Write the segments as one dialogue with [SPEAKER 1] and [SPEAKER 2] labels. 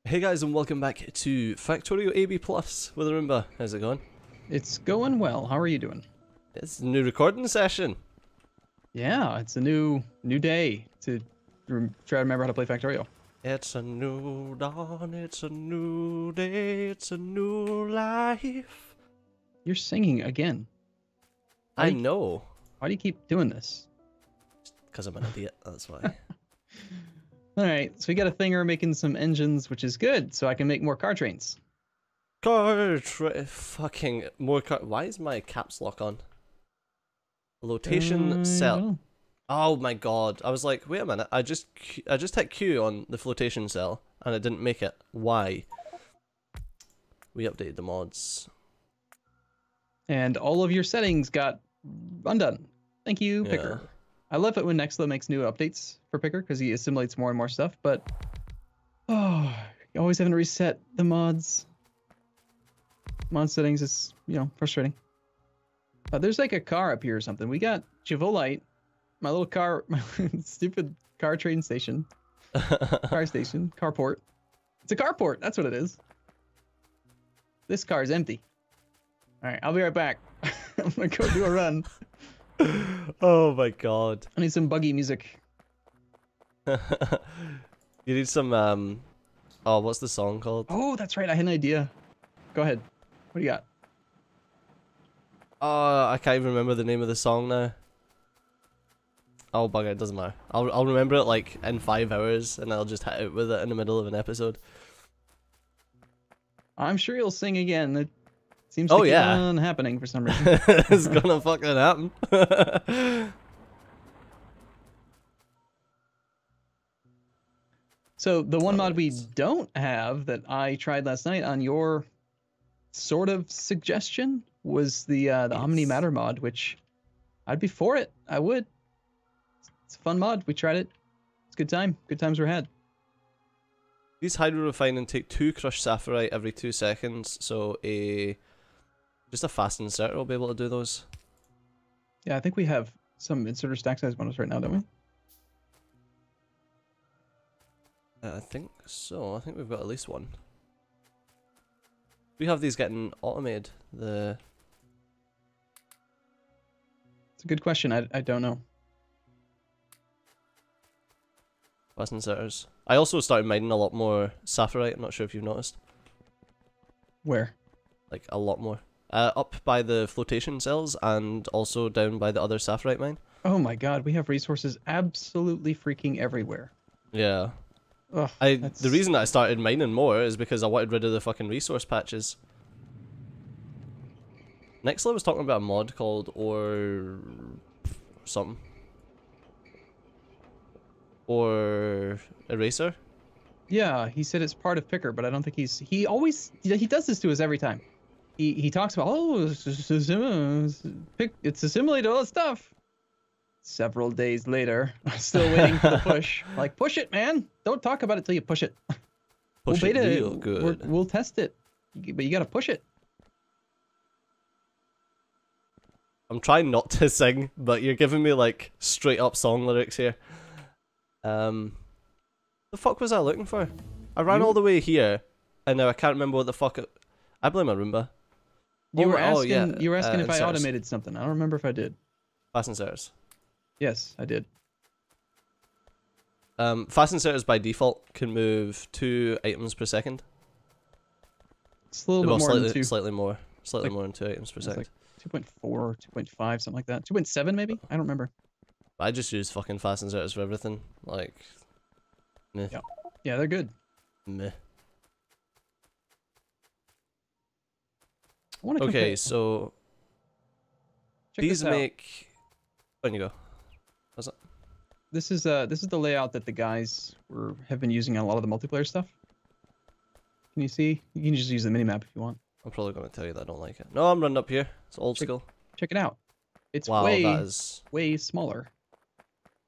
[SPEAKER 1] Hey guys, and welcome back to Factorio ABPlus with Arumba. How's it going?
[SPEAKER 2] It's going well. How are you doing?
[SPEAKER 1] It's a new recording session.
[SPEAKER 2] Yeah, it's a new day to try to remember how to play Factorio.
[SPEAKER 1] It's a new dawn, it's a new day, it's a new life.
[SPEAKER 2] You're singing again.
[SPEAKER 1] I know.
[SPEAKER 2] Why do you keep doing this?
[SPEAKER 1] Because I'm an idiot, that's why.
[SPEAKER 2] Alright, so we got a thinger making some engines, which is good, so I can make more car trains.
[SPEAKER 1] Fucking more car. Why is my caps lock on? Flotation cell. Oh my god. I was like, wait a minute. I just hit Q on the flotation cell and it didn't make it. Why? We updated the mods.
[SPEAKER 2] And all of your settings got undone. Thank you,
[SPEAKER 1] Yeah.
[SPEAKER 2] Picker. I love it when Nextla makes new updates for Picker because he assimilates more and more stuff, but oh, always having to reset the mods. Mod settings is, frustrating. There's like a car up here or something. We got Chivolite, my little car, my stupid car train station. Car station, carport. It's a carport, that's what it is. This car is empty. Alright, I'll be right back. I'm gonna go do a run.
[SPEAKER 1] Oh my god.
[SPEAKER 2] I need some buggy music.
[SPEAKER 1] You need some, oh, what's the song called?
[SPEAKER 2] Oh, that's right, I had an idea. Go ahead. What do you got?
[SPEAKER 1] Oh, I can't even remember the name of the song now. Oh, bugger, it doesn't matter. I'll remember it like in 5 hours and I'll just hit it with it in the middle of an episode.
[SPEAKER 2] I'm sure you'll sing again. It seems to keep on happening for some reason.
[SPEAKER 1] It's gonna fucking happen.
[SPEAKER 2] So the one mod we don't have that I tried last night on your sort of suggestion was the Omni Matter mod, which I'd be for it. I would. It's a fun mod. We tried it. It's a good time. Good times were had.
[SPEAKER 1] These hydro refining take 2 crushed sapphirite every 2 seconds, so just a fast inserter will be able to do those.
[SPEAKER 2] Yeah, I think we have some inserter stack size bonus right now, don't we?
[SPEAKER 1] I think so. I think we've got at least one. We have these getting automated.
[SPEAKER 2] It's a good question. I don't know.
[SPEAKER 1] Fast inserters. I also started mining a lot more sapphirite. I'm not sure if you've noticed.
[SPEAKER 2] Where?
[SPEAKER 1] Like a lot more. Up by the flotation cells and also down by the other sapphirite mine.
[SPEAKER 2] Oh my god, we have resources absolutely freaking everywhere.
[SPEAKER 1] Yeah.
[SPEAKER 2] Ugh,
[SPEAKER 1] The reason that I started mining more is because I wanted rid of the fucking resource patches. Nextla was talking about a mod called or something. Or Eraser?
[SPEAKER 2] Yeah, he said it's part of Picker, but I don't think he does this to us every time. He talks about, oh, it's assimilated all this stuff. Several days later, I'm still waiting for the push. Like, push it, man. Don't talk about it till you push it.
[SPEAKER 1] Push it real good.
[SPEAKER 2] We'll test it, but you gotta push it.
[SPEAKER 1] I'm trying not to sing, but you're giving me like straight up song lyrics here. The fuck was I looking for? I ran all the way here, and now I can't remember what the fuck I blame Arumba.
[SPEAKER 2] You were asking if I automated something. I don't remember if I did.
[SPEAKER 1] Fast inserters.
[SPEAKER 2] Yes, I did.
[SPEAKER 1] Fast inserters by default can move 2 items per second.
[SPEAKER 2] It's a little bit more than 2.
[SPEAKER 1] Slightly more than 2 items per second.
[SPEAKER 2] Like 2.4, 2.5, something like that. 2.7 maybe? I don't remember.
[SPEAKER 1] I just use fucking fast inserters for everything. Like, meh.
[SPEAKER 2] Yeah, they're good.
[SPEAKER 1] Meh.
[SPEAKER 2] Okay,
[SPEAKER 1] so these make. When you go, what's that?
[SPEAKER 2] This is the layout that the guys have been using on a lot of the multiplayer stuff. Can you see? You can just use the minimap if you want.
[SPEAKER 1] I'm probably going to tell you that I don't like it. No, I'm running up here. It's old school.
[SPEAKER 2] Check it out. It's
[SPEAKER 1] wow,
[SPEAKER 2] way smaller.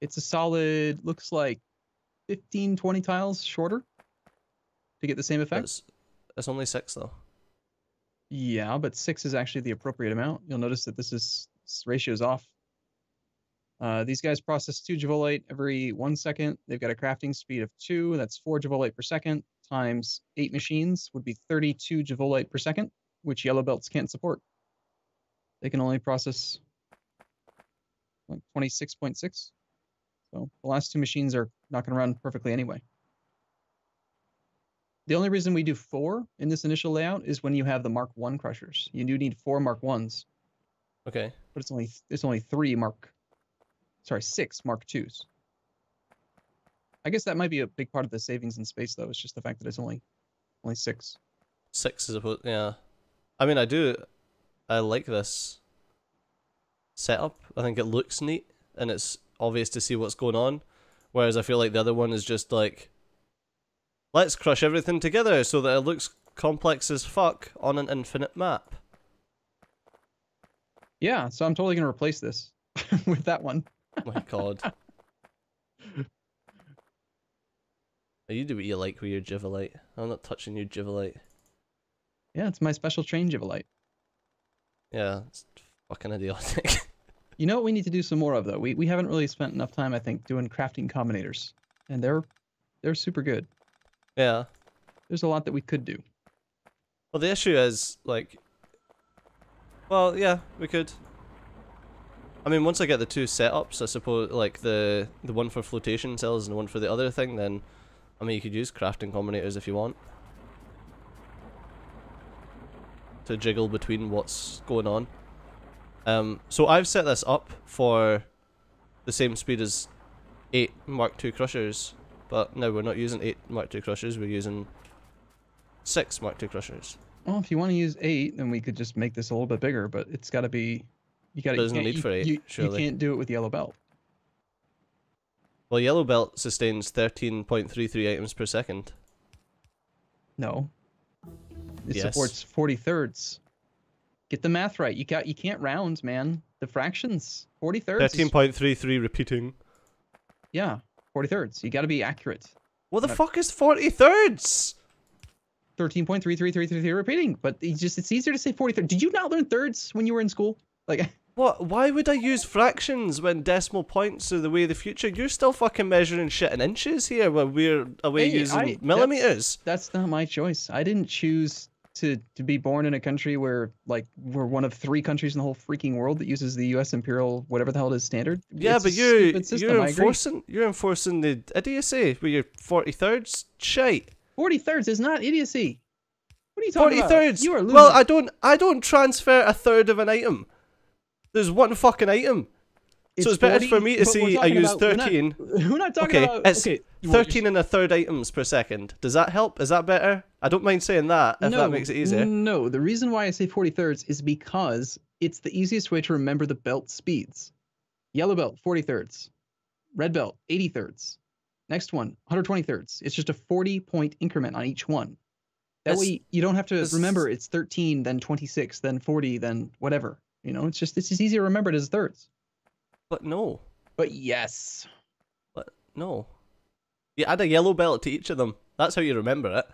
[SPEAKER 2] It's a solid, looks like 15, 20 tiles shorter to get the same effect.
[SPEAKER 1] It's only 6 though.
[SPEAKER 2] Yeah, but 6 is actually the appropriate amount. You'll notice that this ratio's off. These guys process 2 Javolite every 1 second. They've got a crafting speed of 2. That's 4 Javolite per second times 8 machines would be 32 Javolite per second, which yellow belts can't support. They can only process like 26.6. So the last 2 machines are not going to run perfectly anyway. The only reason we do 4 in this initial layout is when you have the Mark 1 crushers. You do need 4 Mark 1s.
[SPEAKER 1] Okay.
[SPEAKER 2] But it's only 6 Mark 2s. I guess that might be a big part of the savings in space, though. It's just the fact that it's only 6.
[SPEAKER 1] 6 is about, yeah. I mean, I like this setup. I think it looks neat, and it's obvious to see what's going on. Whereas I feel like the other one is just like, let's crush everything together so that it looks complex as fuck on an infinite map.
[SPEAKER 2] Yeah, so I'm totally going to replace this with that one.
[SPEAKER 1] Oh my god. You do what you like with your Jivolite. I'm not touching your Jivolite.
[SPEAKER 2] Yeah, it's my special train Jivolite.
[SPEAKER 1] Yeah, it's fucking idiotic.
[SPEAKER 2] You know what we need to do some more of, though? We haven't really spent enough time, I think, doing crafting combinators. And they're super good.
[SPEAKER 1] Yeah.
[SPEAKER 2] There's a lot that we could do.
[SPEAKER 1] Well, the issue is, like... Well, yeah, we could. I mean, once I get the 2 setups, I suppose, like, the one for flotation cells and the one for the other thing, then... I mean, you could use crafting combinators if you want. To jiggle between what's going on. So I've set this up for the same speed as 8 Mark II crushers, but no, we're not using 8 Mark II crushers, we're using 6 Mark II crushers.
[SPEAKER 2] Well, if you want to use 8, then we could just make this a little bit bigger, but it's got to be...
[SPEAKER 1] There's no need for 8, surely.
[SPEAKER 2] You can't do it with yellow belt.
[SPEAKER 1] Well, yellow belt sustains 13.33 items per second.
[SPEAKER 2] No. It
[SPEAKER 1] Yes.
[SPEAKER 2] supports 40/3. Get the math right. You can't round, man. The fractions. 40/3.
[SPEAKER 1] 13.33 repeating.
[SPEAKER 2] Yeah, 40/3. You got to be accurate.
[SPEAKER 1] What the fuck is 40/3?
[SPEAKER 2] 13.33333 repeating, but it's easier to say 40/3. Did you not learn thirds when you were in school? Like,
[SPEAKER 1] what? Why would I use fractions when decimal points are the way of the future? You're still fucking measuring shit in inches here while we're away using millimeters.
[SPEAKER 2] That's not my choice. I didn't choose to be born in a country where, like, we're one of 3 countries in the whole freaking world that uses the U.S. Imperial, whatever the hell it is, standard.
[SPEAKER 1] Yeah,
[SPEAKER 2] it's
[SPEAKER 1] but you're enforcing the idiocy with your 40/3 shite.
[SPEAKER 2] 40/3 is not idiocy. What are you talking about?
[SPEAKER 1] 40/3.
[SPEAKER 2] You are losing.
[SPEAKER 1] Well, I don't transfer a third of an item. There's one fucking item. So it's better
[SPEAKER 2] 40,
[SPEAKER 1] for me to say I use 13.
[SPEAKER 2] We're not talking about...
[SPEAKER 1] It's 13 and a third items per second. Does that help? Is that better? I don't mind saying that if that makes it easier.
[SPEAKER 2] No, the reason why I say 40/3 is because it's the easiest way to remember the belt speeds. Yellow belt, 40/3. Red belt, 80/3. Next one, 120/3. It's just a 40-point increment on each one. That way you don't have to remember it's 13, then 26, then 40, then whatever. You know, it's just easy to remember it as thirds.
[SPEAKER 1] But no.
[SPEAKER 2] But yes.
[SPEAKER 1] But no. You add a yellow belt to each of them. That's how you remember it.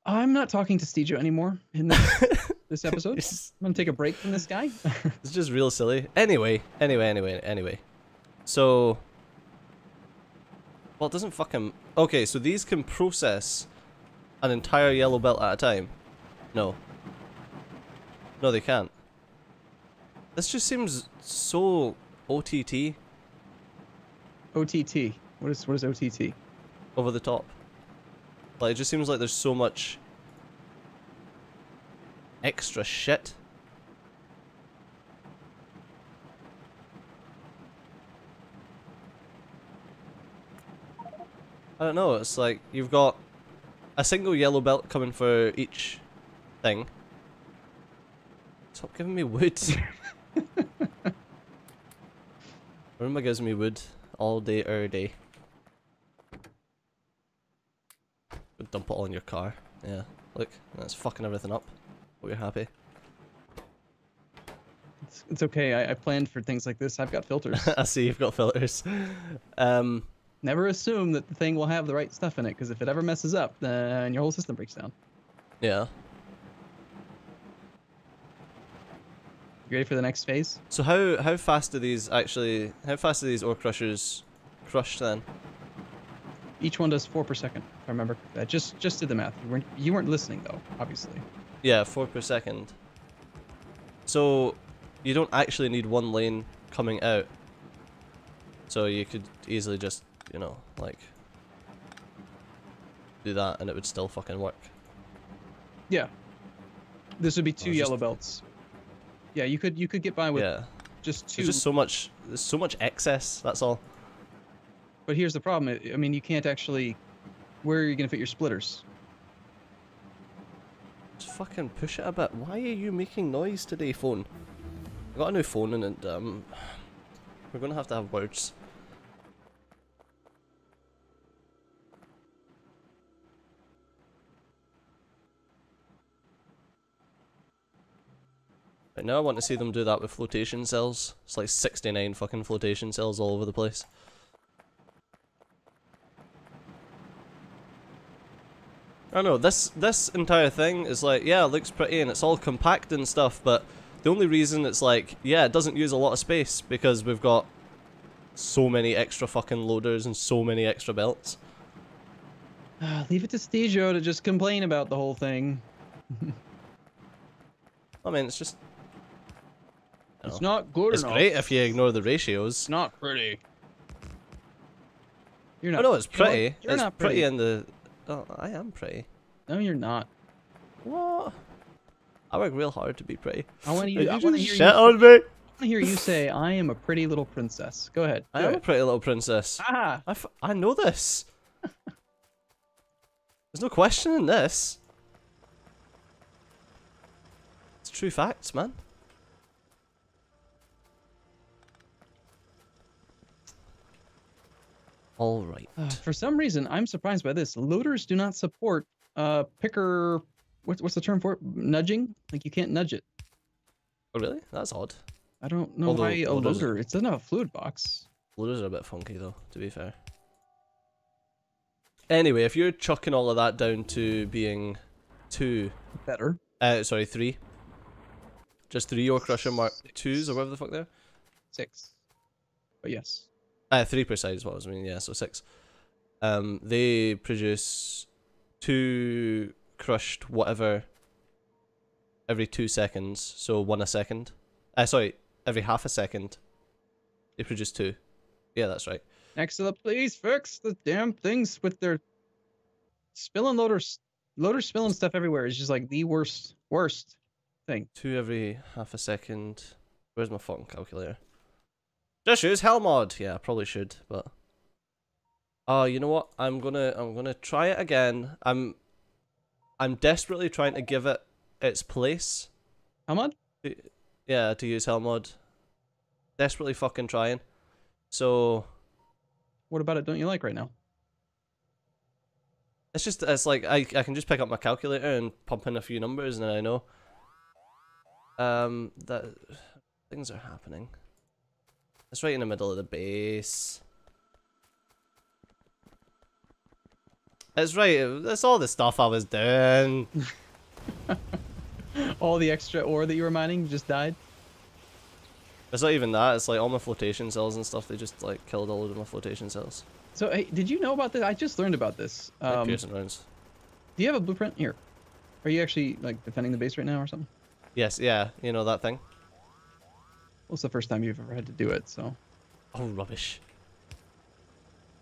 [SPEAKER 2] I'm not talking to Stejo anymore in this episode. I'm going to take a break from this guy.
[SPEAKER 1] It's just real silly. Anyway. So... Well, it doesn't fucking... Okay, so these can process an entire yellow belt at a time. No. No, they can't. This just seems so OTT.
[SPEAKER 2] OTT. What is OTT?
[SPEAKER 1] Over the top. Like, it just seems like there's so much extra shit. I don't know, it's like you've got a single yellow belt coming for each thing. Stop giving me wood. Arumba gives me wood all day, every day. Dump it all in your car. Yeah, look, that's fucking everything up. Hope you're happy.
[SPEAKER 2] It's okay, I planned for things like this. I've got filters.
[SPEAKER 1] I see you've got filters.
[SPEAKER 2] Never assume that the thing will have the right stuff in it, because if it ever messes up, then your whole system breaks down.
[SPEAKER 1] Yeah.
[SPEAKER 2] You ready for the next phase?
[SPEAKER 1] So how fast do these actually? How fast do these ore crushers crush then?
[SPEAKER 2] Each one does 4 per second. If I remember that. Just did the math. You weren't listening though, obviously.
[SPEAKER 1] Yeah, 4 per second. So you don't actually need one lane coming out. So you could easily just, you know, like do that and it would still fucking work.
[SPEAKER 2] Yeah. This would be 2 yellow
[SPEAKER 1] just...
[SPEAKER 2] belts. Yeah, you could get by with just 2.
[SPEAKER 1] There's just there's so much excess, that's all.
[SPEAKER 2] But here's the problem. I mean, you can't actually... Where are you going to fit your splitters?
[SPEAKER 1] Just fucking push it a bit. Why are you making noise today, phone? I got a new phone and we're gonna have to have words. Right now I want to see them do that with flotation cells. It's like 69 fucking flotation cells all over the place. I don't know, this entire thing is like, yeah, it looks pretty and it's all compact and stuff, but the only reason it's like, yeah, it doesn't use a lot of space because we've got so many extra fucking loaders and so many extra belts.
[SPEAKER 2] Leave it to Stejo to just complain about the whole thing.
[SPEAKER 1] I mean, it's just...
[SPEAKER 2] It's not good
[SPEAKER 1] enough. It's great if you ignore the ratios.
[SPEAKER 2] It's not pretty. You're not.
[SPEAKER 1] Oh no, it's pretty.
[SPEAKER 2] You're
[SPEAKER 1] it's
[SPEAKER 2] not
[SPEAKER 1] pretty in the... Oh, I am pretty.
[SPEAKER 2] No, you're not.
[SPEAKER 1] What? I work real hard to be pretty.
[SPEAKER 2] I want you. I want to hear
[SPEAKER 1] shit on me. I
[SPEAKER 2] want to hear you say, "I am a pretty little princess." Go ahead.
[SPEAKER 1] I am a pretty little princess.
[SPEAKER 2] Ah.
[SPEAKER 1] I know this. There's no question in this. It's true facts, man. All right.
[SPEAKER 2] For some reason, I'm surprised by this. Loaders do not support picker. What's the term for it? Nudging? Like you can't nudge it.
[SPEAKER 1] Oh really? That's odd.
[SPEAKER 2] I don't know why a loader. It doesn't have a fluid box.
[SPEAKER 1] Loaders are a bit funky though, to be fair. Anyway, if you're chucking all of that down to being 2...
[SPEAKER 2] Better.
[SPEAKER 1] Sorry, 3. Just 3 ore crusher mark 2s or whatever the fuck they're.
[SPEAKER 2] 6. But yes.
[SPEAKER 1] 3 per side is what I was meaning, yeah, so 6. They produce 2 crushed whatever every 2 seconds, so 1 a second. Sorry, every half a second. They produce 2. Yeah, that's right.
[SPEAKER 2] Next up, please fix the damn things with their spilling loaders spilling stuff everywhere. It's just like the worst thing.
[SPEAKER 1] 2 every half a second. Where's my fucking calculator? Just use Hellmod. Yeah, I probably should, but you know what? I'm gonna try it again. I'm desperately trying to give it its place.
[SPEAKER 2] Hellmod?
[SPEAKER 1] Yeah, to use Hellmod. Desperately fucking trying. So
[SPEAKER 2] what about it don't you like right now?
[SPEAKER 1] It's like I can just pick up my calculator and pump in a few numbers and then I know. That things are happening. It's right in the middle of the base. It's right. That's all the stuff I was doing.
[SPEAKER 2] All the extra ore that you were mining just died?
[SPEAKER 1] It's not even that. It's like all my flotation cells and stuff. They just like killed all of my flotation cells.
[SPEAKER 2] So hey, did you know about this? I just learned about this.
[SPEAKER 1] Piercing rounds.
[SPEAKER 2] Do you have a blueprint here? Are you actually like defending the base right now or something?
[SPEAKER 1] Yes. Yeah. You know that thing.
[SPEAKER 2] Well, it's the first time you've ever had to do it, so.
[SPEAKER 1] Oh, rubbish.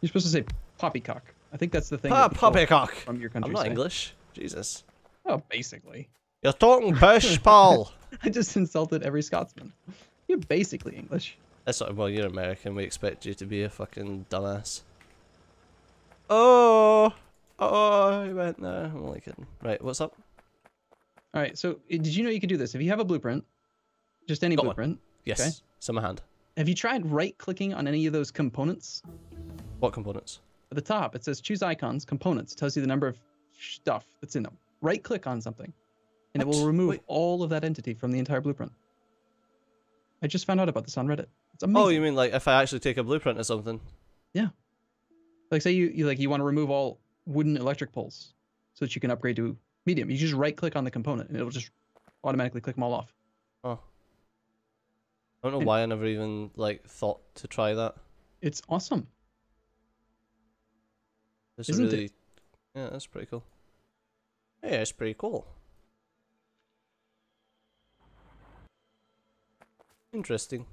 [SPEAKER 2] You're supposed to say poppycock. I think that's the thing.
[SPEAKER 1] Poppycock.
[SPEAKER 2] From your country.
[SPEAKER 1] I'm not English. Jesus.
[SPEAKER 2] Oh, basically.
[SPEAKER 1] You're talking pish, Paul.
[SPEAKER 2] I just insulted every Scotsman. You're basically English.
[SPEAKER 1] That's not, well, you're American. We expect you to be a fucking dumbass. Oh, I went there. I'm only kidding. Right, what's up?
[SPEAKER 2] All right. So, did you know you could do this? If you have a blueprint, just any blueprint.
[SPEAKER 1] Yes.
[SPEAKER 2] Okay.
[SPEAKER 1] It's in my hand.
[SPEAKER 2] Have you tried right-clicking on any of those components?
[SPEAKER 1] What components?
[SPEAKER 2] At the top, it says choose icons, components. It tells you the number of stuff that's in them. Right-click on something, and it will remove all of that entity from the entire blueprint. I just found out about this on Reddit. It's amazing.
[SPEAKER 1] Oh, you mean like if I actually take a blueprint or something?
[SPEAKER 2] Yeah. Like say you want to remove all wooden electric poles so that you can upgrade to medium. You just right-click on the component, and it'll just automatically click them all off.
[SPEAKER 1] Oh. I don't know
[SPEAKER 2] And
[SPEAKER 1] why I never even like thought to try that.
[SPEAKER 2] it's awesome,
[SPEAKER 1] It's a
[SPEAKER 2] isn't it?
[SPEAKER 1] really, yeah, that's pretty cool. Yeah, it's pretty cool. Interesting.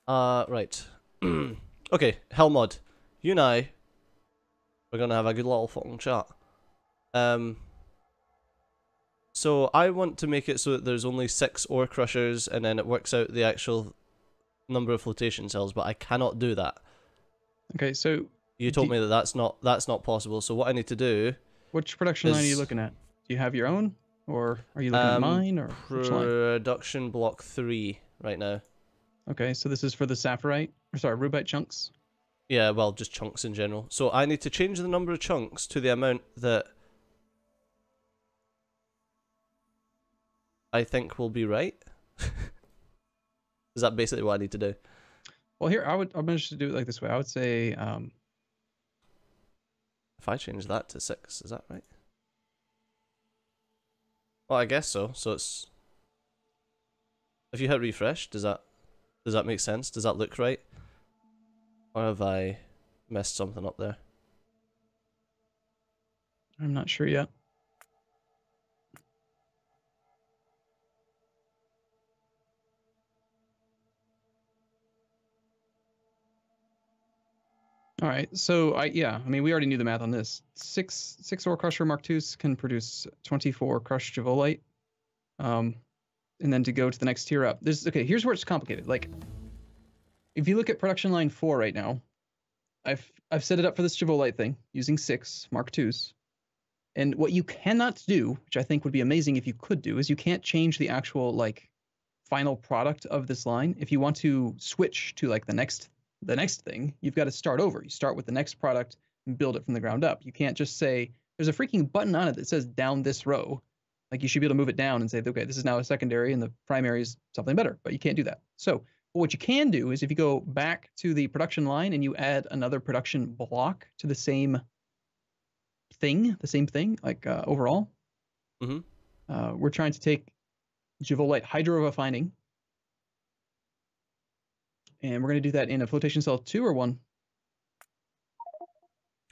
[SPEAKER 1] Right. Okay, Hellmod. You and I, we're gonna have a good little fucking chat. So I want to make it so that there's only 6 ore crushers and then it works out the actual number of flotation cells, but I cannot do that.
[SPEAKER 2] Okay, so
[SPEAKER 1] You told me that that's not possible. So what I need to do
[SPEAKER 2] which production line are you
[SPEAKER 1] is
[SPEAKER 2] looking at? Do you have your own, or are you looking at mine, or which line?
[SPEAKER 1] production block 3 right now.
[SPEAKER 2] Okay, so this is for the saphirite, or sorry, rubite chunks.
[SPEAKER 1] Yeah, well, just chunks in general. So I need to change the number of chunks to the amount that I think will be right. Is that basically what I need to do?
[SPEAKER 2] Well, here I'm going to do it like this way. I would say,
[SPEAKER 1] If I change that to 6, is that right? Well, I guess so. So it's, if you hit refresh, does that make sense? Does that look right? Or have I messed something up there?
[SPEAKER 2] I'm not sure yet. All right, so I mean, we already knew the math on this. Six ore crusher Mark IIs can produce 24 crushed javolite. And then to go to the next tier up, here's where it's complicated. Like, if you look at production line 4 right now, I've set it up for this javolite thing using 6 Mark IIs. And what you cannot do, which I think would be amazing if you could do, is you can't change the actual like final product of this line. If you want to switch to like the next thing, you've got to start over. You start with the next product and build it from the ground up. You can't just say there's a freaking button on it that says down this row. Like, you should be able to move it down and say, okay, this is now a secondary and the primary is something better, but you can't do that. So what you can do is if you go back to the production line and you add another production block to the same thing, like overall, we're trying to take javolite hydrorefining, and we're going to do that in a flotation cell 2 or 1?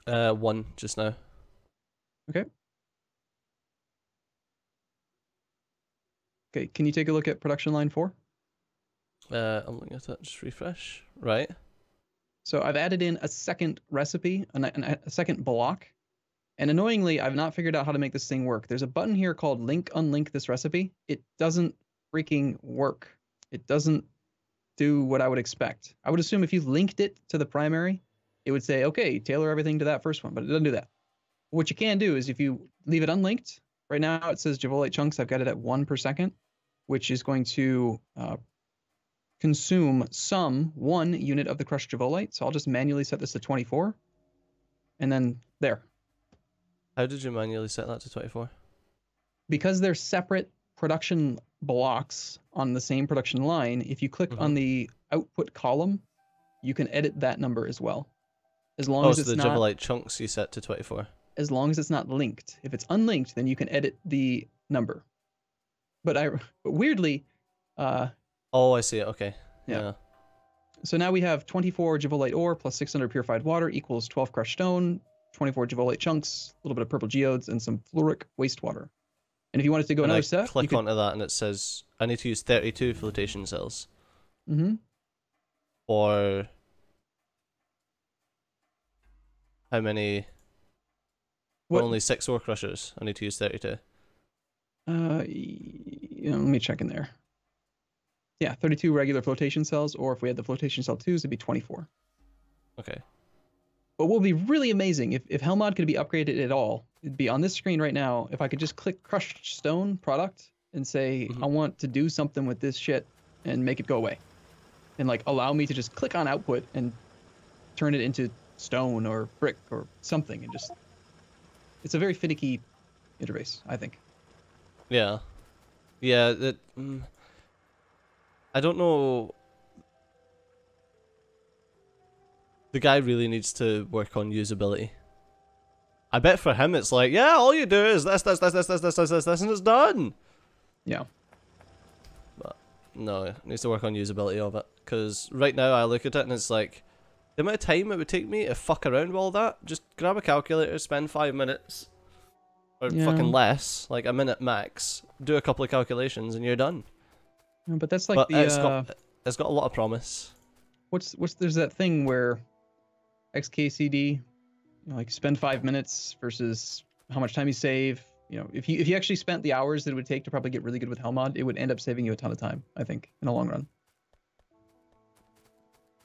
[SPEAKER 1] 1 just now.
[SPEAKER 2] Okay. Okay, can you take a look at production line 4?
[SPEAKER 1] I'm looking at it, just refresh. Right.
[SPEAKER 2] So I've added in a second recipe, a second block, and annoyingly, I've not figured out how to make this thing work. There's a button here called link unlink this recipe. It doesn't freaking work. It doesn't do what I would expect. I would assume if you linked it to the primary, it would say, okay, tailor everything to that first one, but it doesn't do that. What you can do is if you leave it unlinked, right now it says javolite chunks, I've got it at 1 per second, which is going to consume 1 unit of the crushed javolite. So I'll just manually set this to 24, and then there.
[SPEAKER 1] How did you manually set that to 24?
[SPEAKER 2] Because they're separate production blocks on the same production line, if you click on the output column, you can edit that number as well. As long as it's
[SPEAKER 1] the
[SPEAKER 2] not
[SPEAKER 1] javolite chunks you set to 24.
[SPEAKER 2] As long as it's not linked. If it's unlinked, then you can edit the number. But weirdly,
[SPEAKER 1] oh, I see it. Okay. Yeah.
[SPEAKER 2] So now we have 24 javolite ore plus 600 purified water equals 12 crushed stone, 24 javolite chunks, a little bit of purple geodes, and some fluoric wastewater. And if you wanted to go another step,
[SPEAKER 1] click onto that and it says I need to use 32 flotation cells. Or how many? Only 6 ore crushers. I need to use 32.
[SPEAKER 2] Let me check in there. Yeah, 32 regular flotation cells, or if we had the flotation cell 2s, it'd be 24.
[SPEAKER 1] Okay.
[SPEAKER 2] But what would be really amazing, if Hellmod could be upgraded at all, it'd be on this screen right now, if I could just click crushed stone product and say, I want to do something with this shit and make it go away. And like allow me to just click on output and turn it into stone or brick or something, and just, it's a very finicky interface, I think.
[SPEAKER 1] Yeah. Yeah, I don't know. The guy really needs to work on usability. I bet for him it's like, yeah, all you do is this, and it's done.
[SPEAKER 2] Yeah.
[SPEAKER 1] But no, it needs to work on usability of it. Because right now I look at it and it's like, the amount of time it would take me to fuck around with all that, just grab a calculator, spend 5 minutes, or fucking less, like a minute max, do a couple of calculations and you're done.
[SPEAKER 2] Yeah, but that's like
[SPEAKER 1] but
[SPEAKER 2] the
[SPEAKER 1] it's got a lot of promise.
[SPEAKER 2] What's there's that thing where XKCD, like spend 5 minutes versus how much time you save. You know, if you actually spent the hours that it would take to probably get really good with Hellmod, it would end up saving you a ton of time, I think, in the long run.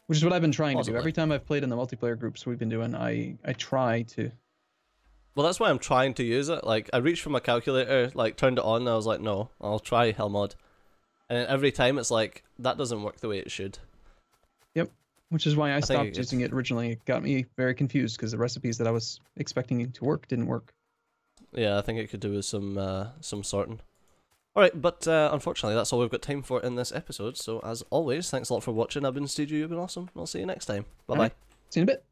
[SPEAKER 2] Which is what I've been trying to do. Every time I've played in the multiplayer groups we've been doing, I try to.
[SPEAKER 1] Well, that's why I'm trying to use it. Like, I reached for my calculator, like, turned it on, and I was like, no, I'll try Hellmod. And every time it's like, that doesn't work the way it should.
[SPEAKER 2] Yep. Which is why I stopped using it originally. It got me very confused because the recipes that I was expecting to work didn't work.
[SPEAKER 1] Yeah, I think it could do with some sorting. Alright, but unfortunately that's all we've got time for in this episode, so as always, thanks a lot for watching. I've been Studio, you've been awesome, and I'll see you next time. Bye-bye.
[SPEAKER 2] See you in a bit.